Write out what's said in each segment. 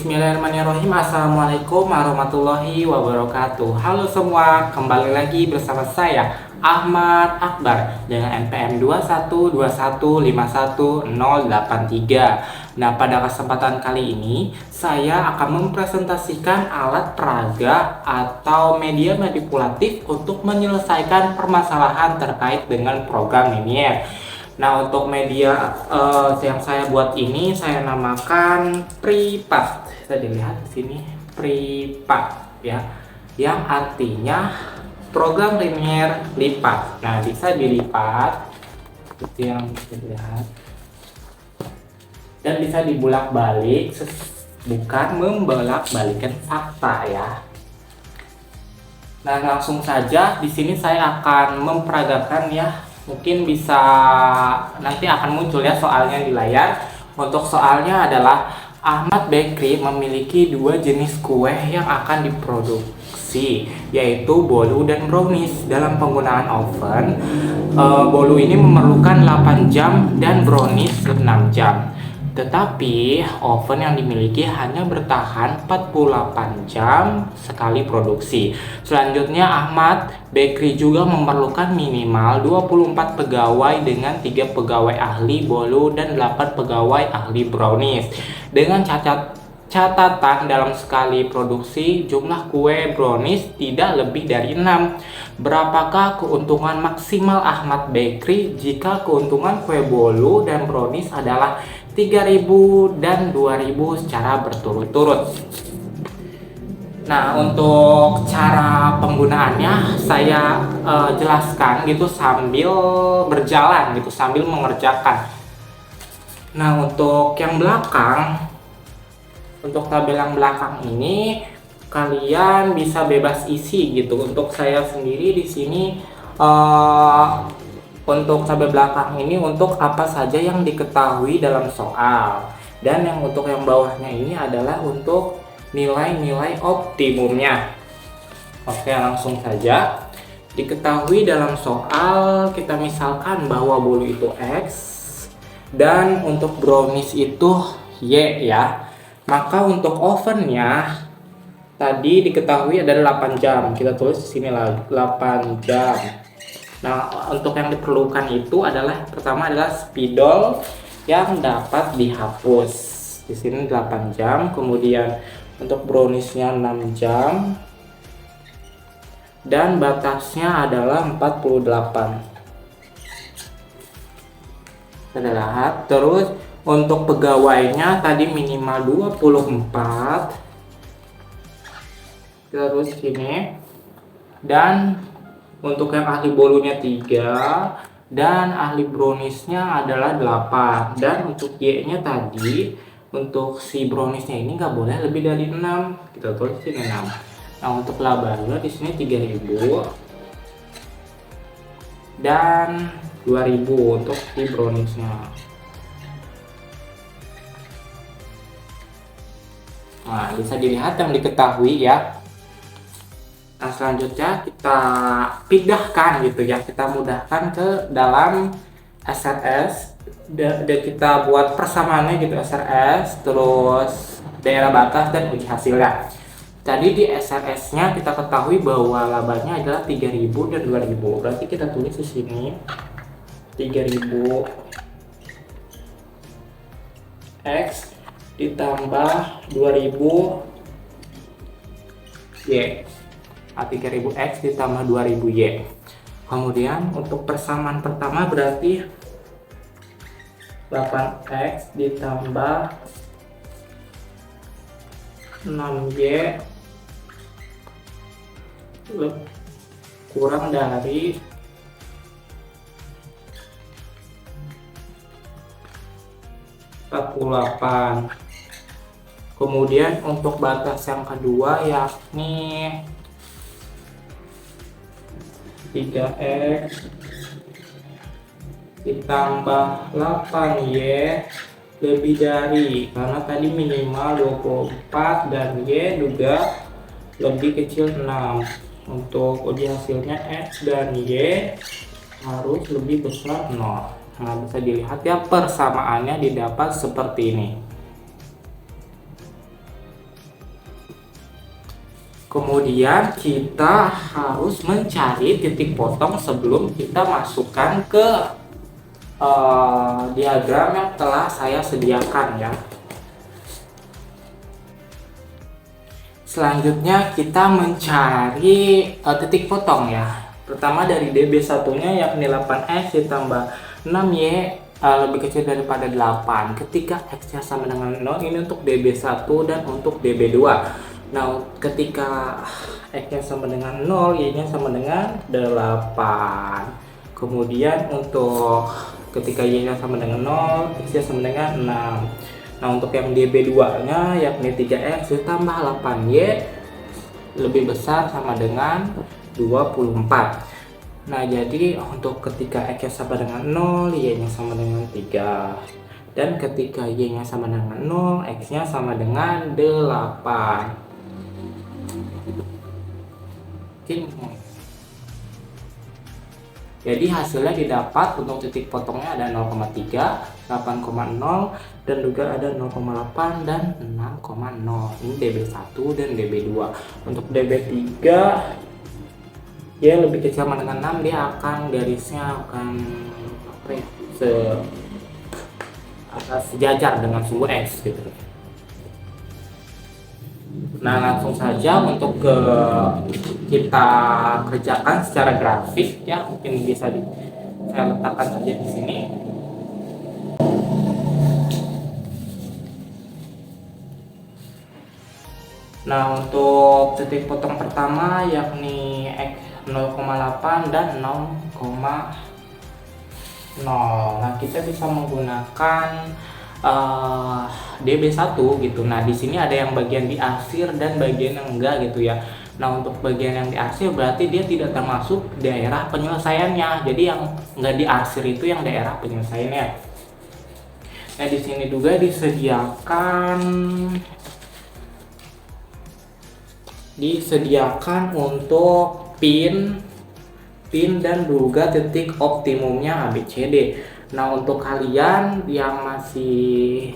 Bismillahirrahmanirrahim. Assalamualaikum warahmatullahi wabarakatuh. Halo semua, kembali lagi bersama saya Ahmad Akbar dengan NPM 212151083. Nah, pada kesempatan kali ini saya akan mempresentasikan alat peraga atau media manipulatif untuk menyelesaikan permasalahan terkait dengan program linear. Nah, untuk media yang saya buat ini saya namakan Pripat. Bisa dilihat di sini Pripat ya, yang artinya program linear lipat. Nah, bisa dilipat, itu yang bisa dilihat, dan bisa dibulak-balik, bukan membolak-balikan fakta ya. Nah, langsung saja di sini saya akan memperagakan ya. Mungkin bisa nanti akan muncul ya soalnya di layar. Untuk soalnya adalah Ahmad Bakery memiliki dua jenis kue yang akan diproduksi, yaitu bolu dan brownies. Dalam penggunaan oven, bolu ini memerlukan 8 jam dan brownies 6 jam. Tetapi oven yang dimiliki hanya bertahan 48 jam sekali produksi. Selanjutnya Ahmad Bakery juga memerlukan minimal 24 pegawai dengan 3 pegawai ahli bolu dan 8 pegawai ahli brownies. Dengan catatan dalam sekali produksi jumlah kue brownies tidak lebih dari 6. Berapakah keuntungan maksimal Ahmad Bakery jika keuntungan kue bolu dan brownies adalah 3.000 dan 2.000 secara berturut-turut? Nah, untuk cara penggunaannya saya jelaskan gitu sambil berjalan gitu, sambil mengerjakan. Nah, untuk yang belakang, untuk tabel yang belakang ini kalian bisa bebas isi gitu. Untuk saya sendiri di sini untuk tabel belakang ini untuk apa saja yang diketahui dalam soal, dan yang untuk yang bawahnya ini adalah untuk nilai-nilai optimumnya. Oke, langsung saja. Diketahui dalam soal kita misalkan bahwa bolu itu X dan untuk brownies itu Y ya. Maka untuk ovennya tadi diketahui ada 8 jam. Kita tulis di sini 8 jam. Nah, untuk yang diperlukan itu adalah pertama adalah spidol yang dapat dihapus. Di sini 8 jam, kemudian untuk browniesnya 6 jam. Dan batasnya adalah 48. Kita lihat. Terus untuk pegawainya tadi minimal 24. Terus sini. Dan untuk yang ahli bolunya 3 dan ahli browniesnya adalah 8. Dan untuk Y-nya tadi, untuk si browniesnya ini nggak boleh lebih dari 6. Kita tulis sini 6. Nah, untuk labanya di sini 3.000 dan 2.000 untuk si browniesnya. Nah, bisa dilihat yang diketahui ya. Nah, selanjutnya kita pindahkan gitu ya, kita mudahkan ke dalam SRS dan kita buat persamaannya gitu, SRS terus daerah batas dan uji hasilnya. Tadi di SRS nya kita ketahui bahwa labanya adalah 3.000 dan 2.000, berarti kita tulis di sini 3.000 X ditambah 2.000 Y. 3.000 X ditambah 2.000 Y. Kemudian untuk persamaan pertama berarti 8X ditambah 6Y kurang dari 48. Kemudian untuk batas yang kedua yakni 3X ditambah 8Y lebih dari, karena tadi minimal 24 dan Y juga lebih kecil 6. Untuk uji hasilnya X dan Y harus lebih besar 0. Nah, bisa dilihat ya persamaannya didapat seperti ini. Kemudian kita harus mencari titik potong sebelum kita masukkan ke diagram yang telah saya sediakan ya. Selanjutnya kita mencari titik potong ya. Pertama dari DB1 nya yakni 8X ditambah 6Y lebih kecil daripada 8 ketika X nya sama dengan 0. Ini untuk DB1 dan untuk DB2. Nah ketika X nya sama dengan 0, Y nya sama dengan 8. Kemudian untuk ketika Y nya sama dengan 0, X nya sama dengan 6. Nah untuk yang DB2 nya yakni 3X ditambah 8Y lebih besar sama dengan 24. Nah jadi untuk ketika X nya sama dengan 0, Y nya sama dengan 3. Dan ketika Y nya sama dengan 0, X nya sama dengan 8. Jadi hasilnya didapat untuk titik potongnya ada 0,3, 8,0, dan juga ada 0,8 dan 6,0. Ini DB1 dan DB2. Untuk DB3 ya lebih kecil sama dengan 6, dia akan garisnya akan sejajar dengan sumbu X gitu. Nah langsung saja untuk kita kerjakan secara grafik ya, mungkin bisa saya letakkan saja di sini. Nah untuk titik potong pertama yakni X 0,8 dan 0,0. Nah kita bisa menggunakan DB1 gitu. Nah di sini ada yang bagian diarsir dan bagian yang enggak gitu ya. Nah untuk bagian yang diarsir berarti dia tidak termasuk daerah penyelesaiannya. Jadi yang enggak diarsir itu yang daerah penyelesaiannya. Nah di sini juga disediakan untuk pin dan juga titik optimumnya ABCD. Nah untuk kalian yang masih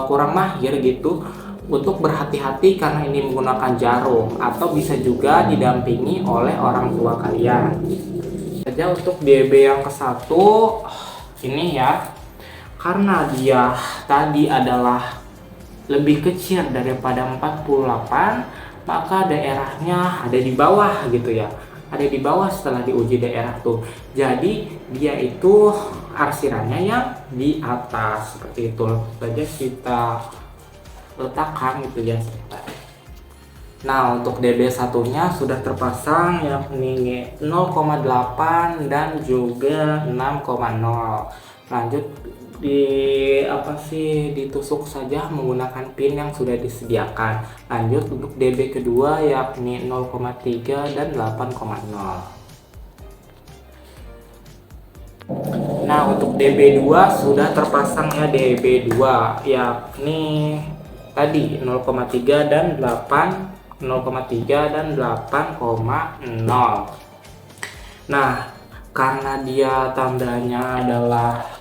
kurang mahir gitu, untuk berhati-hati karena ini menggunakan jarum atau bisa juga didampingi oleh orang tua kalian. Saja untuk DB yang ke-1 ini ya, karena dia tadi adalah lebih kecil daripada 48, maka daerahnya ada di bawah gitu ya. Ada di bawah setelah diuji daerah tuh. Jadi dia itu arsirannya yang di atas seperti itu. Saja kita letakkan gitu ya. Nah untuk DB1 nya sudah terpasang yakni 0,8 dan juga 6,0. Lanjut ditusuk saja menggunakan pin yang sudah disediakan. Lanjut untuk DB kedua yakni 0,3 dan 8,0. Nah untuk DB2 sudah terpasang ya, DB2 yakni tadi 0,3 dan 8,0. Nah karena dia tandanya adalah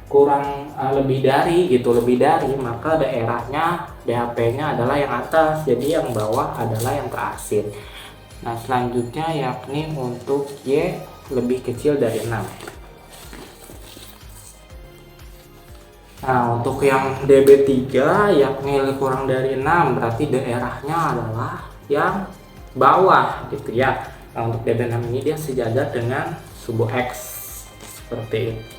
kurang lebih dari, maka daerahnya DHP-nya adalah yang atas, jadi yang bawah adalah yang terarsir. Nah selanjutnya yakni untuk Y lebih kecil dari 6. Nah untuk yang DB3 yakni kurang dari 6, berarti daerahnya adalah yang bawah gitu ya. Nah untuk DB6 ini dia sejajar dengan sumbu X seperti itu.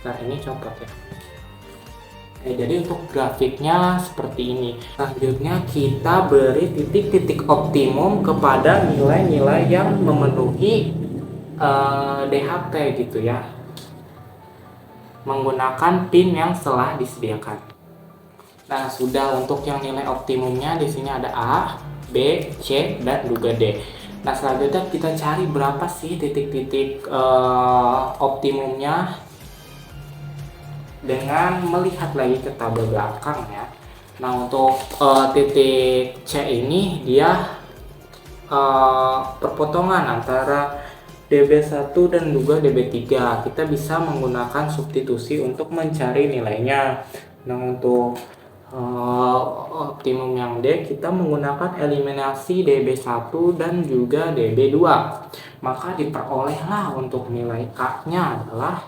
Nah ini copot ya. Jadi untuk grafiknya seperti ini. Selanjutnya kita beri titik-titik optimum kepada nilai-nilai yang memenuhi DHP gitu ya, menggunakan pin yang telah disediakan. Nah sudah untuk yang nilai optimumnya di sini ada A, B, C, dan juga D. Nah selanjutnya kita cari berapa sih titik-titik optimumnya dengan melihat lagi ke tabel belakang ya. Nah untuk titik C ini dia perpotongan antara DB1 dan juga DB3. Kita bisa menggunakan substitusi untuk mencari nilainya. Nah untuk optimum yang D, kita menggunakan eliminasi DB1 dan juga DB2. Maka diperolehlah untuk nilai A-nya adalah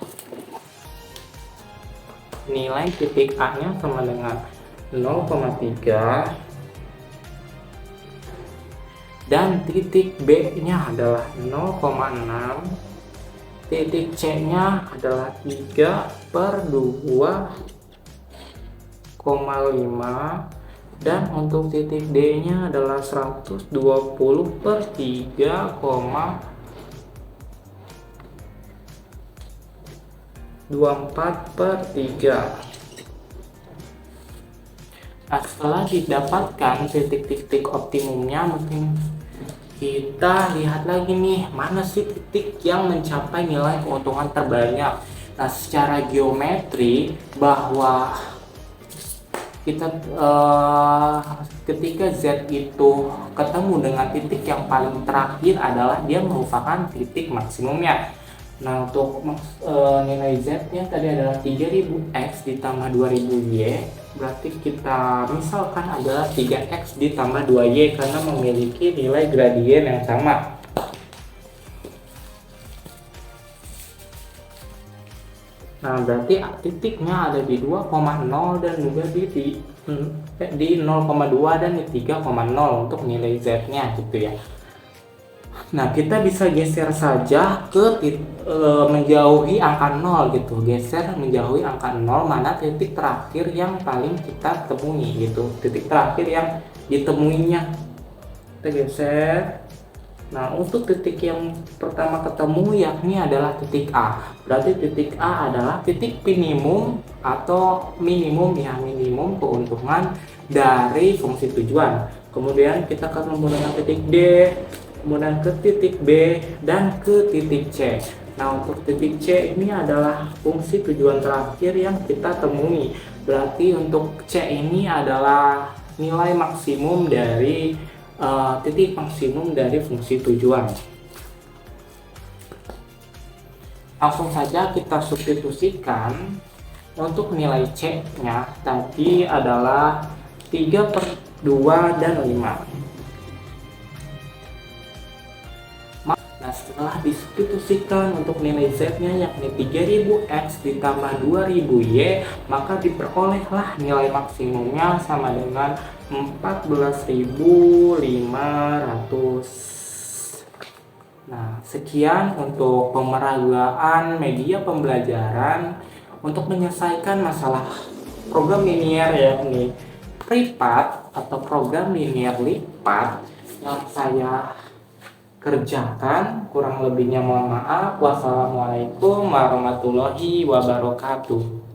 nilai titik A-nya sama dengan 0,3 dan titik B-nya adalah 0,6, titik C-nya adalah 3/2,5, dan untuk titik D-nya adalah 120/3,24/3. Nah, setelah didapatkan titik-titik optimumnya, mungkin kita lihat lagi nih, mana sih titik yang mencapai nilai keuntungan terbanyak. Nah, secara geometri bahwa kita ketika Z itu ketemu dengan titik yang paling terakhir adalah dia merupakan titik maksimumnya. Nah, untuk nilai Z-nya tadi adalah 3000X ditambah 2000Y, berarti kita misalkan adalah 3X ditambah 2Y karena memiliki nilai gradien yang sama. Nah, berarti titiknya ada di 2,0 dan juga di 0,2 dan di 3,0 untuk nilai Z-nya gitu ya. Nah, kita bisa geser saja ke menjauhi angka 0 gitu. Geser menjauhi angka 0 mana titik terakhir yang paling kita temui gitu. Titik terakhir yang ditemuinya. Kita geser. Nah, untuk titik yang pertama ketemu yakni adalah titik A. Berarti titik A adalah titik minimum atau minimum keuntungan dari fungsi tujuan. Kemudian kita akan menggunakan titik D, kemudian ke titik B, dan ke titik C. Nah, untuk titik C ini adalah fungsi tujuan terakhir yang kita temui. Berarti untuk C ini adalah nilai maksimum dari titik maksimum dari fungsi tujuan. Langsung saja kita substitusikan. Untuk nilai C-nya tadi adalah 3/2 dan 5. Nah, setelah disubstitusikan untuk nilai Z-nya yakni 3000X ditambah 2000Y, maka diperolehlah nilai maksimumnya sama dengan 14.500. Nah, sekian untuk pemeragaan media pembelajaran untuk menyelesaikan masalah program linier yakni lipat atau program linier lipat yang saya kerjakan. Kurang lebihnya mohon maaf. Wassalamualaikum warahmatullahi wabarakatuh.